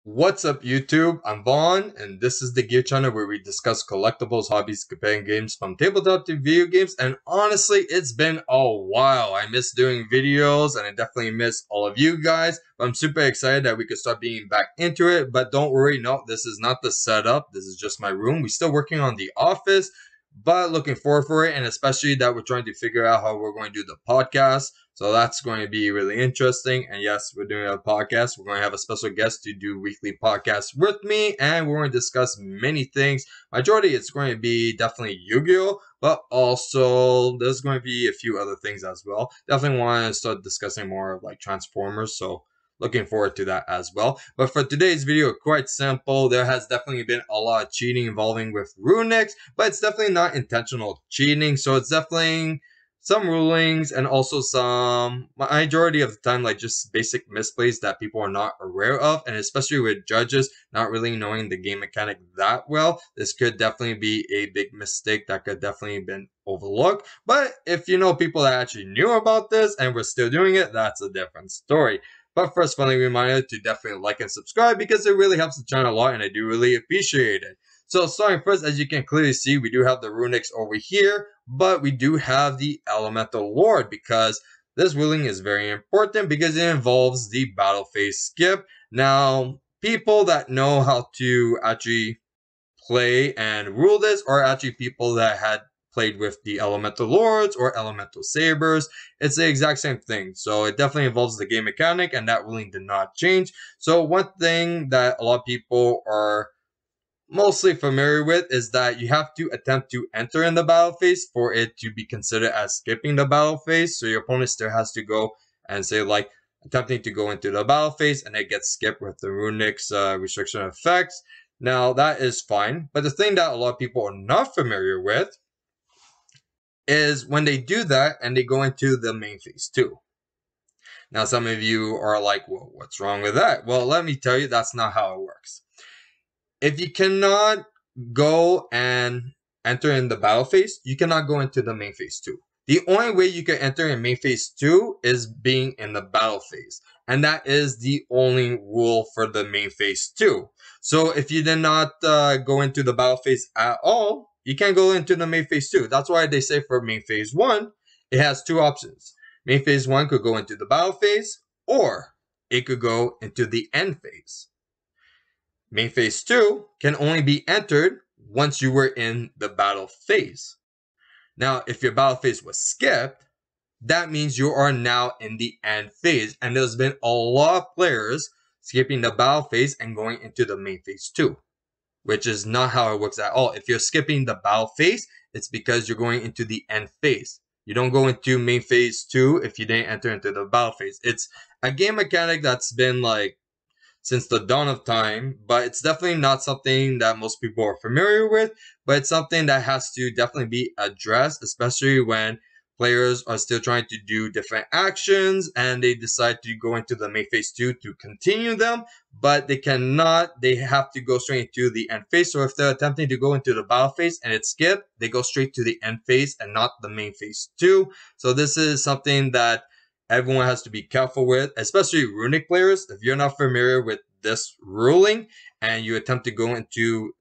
What's up YouTube? I'm Vaughn and this is the Gear channel where we discuss collectibles, hobbies, companion games from tabletop to video games, and honestly it's been a while. I miss doing videos and I definitely miss all of you guys, but I'm super excited that we could start being back into it. But don't worry, no, this is not the setup. This is just my room. We're still working on the office, but looking forward for it, and especially that we're trying to figure out how we're going to do the podcast. So that's going to be really interesting. And yes, we're doing a podcast. We're going to have a special guest to do weekly podcasts with me, and we're going to discuss many things. Majority, it's going to be definitely Yu-Gi-Oh, but also there's going to be a few other things as well. Definitely want to start discussing more of like Transformers. So looking forward to that as well. But for today's video, quite simple. There has definitely been a lot of cheating involving with Runicks, but it's definitely not intentional cheating. So it's definitely some rulings and also some majority of the time like just basic misplays that people are not aware of, and especially with judges not really knowing the game mechanic that well, this could definitely be a big mistake that could definitely been overlooked. But if you know people that actually knew about this and were still doing it, that's a different story. But first, friendly reminder to definitely like and subscribe because it really helps the channel a lot and I do really appreciate it. So starting first, as you can clearly see, we do have the Runicks over here, but we do have the Elemental Lord because this ruling is very important because it involves the battle phase skip. Now, people that know how to actually play and rule this are actually people that had played with the Elemental Lords or Elemental Sabers. It's the exact same thing. So it definitely involves the game mechanic, and that ruling did not change. So one thing that a lot of people are mostly familiar with is that you have to attempt to enter in the battle phase for it to be considered as skipping the battle phase. So your opponent still has to go and say like attempting to go into the battle phase, and it gets skipped with the Runick's restriction effects. Now that is fine, but the thing that a lot of people are not familiar with is when they do that and they go into the main phase too. Now some of you are like, well, what's wrong with that? Well, let me tell you, that's not how it works. If you cannot go and enter in the battle phase, you cannot go into the main phase 2. The only way you can enter in main phase 2 is being in the battle phase. And that is the only rule for the main phase 2. So if you did not go into the battle phase at all, you can't go into the main phase 2. That's why they say for main phase 1, it has two options. Main phase 1 could go into the battle phase, or it could go into the end phase. Main phase 2 can only be entered once you were in the battle phase. Now, if your battle phase was skipped, that means you are now in the end phase. And there's been a lot of players skipping the battle phase and going into the main phase 2, which is not how it works at all. If you're skipping the battle phase, it's because you're going into the end phase. You don't go into main phase 2 if you didn't enter into the battle phase. It's a game mechanic that's been like since the dawn of time, but it's definitely not something that most people are familiar with, but it's something that has to definitely be addressed, especially when players are still trying to do different actions and they decide to go into the main phase 2 to continue them, but they cannot. They have to go straight into the end phase. So if they're attempting to go into the battle phase and it's skipped, they go straight to the end phase and not the main phase 2. So this is something that everyone has to be careful with, especially Runick players. If you're not familiar with this ruling and you attempt to go into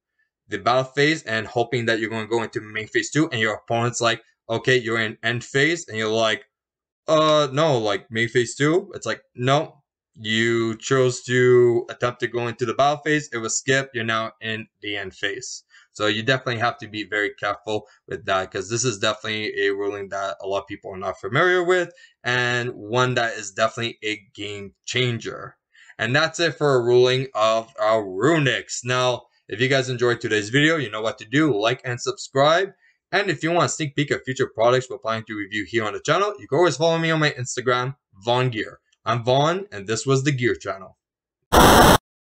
the battle phase and hoping that you're going to go into main phase 2 and your opponent's like, okay, you're in end phase, and you're like, no, like main phase 2, it's like, no, you chose to attempt to go into the battle phase, it was skipped, you're now in the end phase. So you definitely have to be very careful with that, because this is definitely a ruling that a lot of people are not familiar with, and one that is definitely a game changer. And that's it for a ruling of our Runicks. Now, if you guys enjoyed today's video, you know what to do. Like and subscribe. And if you want a sneak peek of future products we're planning to review here on the channel, you can always follow me on my Instagram, VaughnGear. I'm Vaughn, and this was the Gear Channel.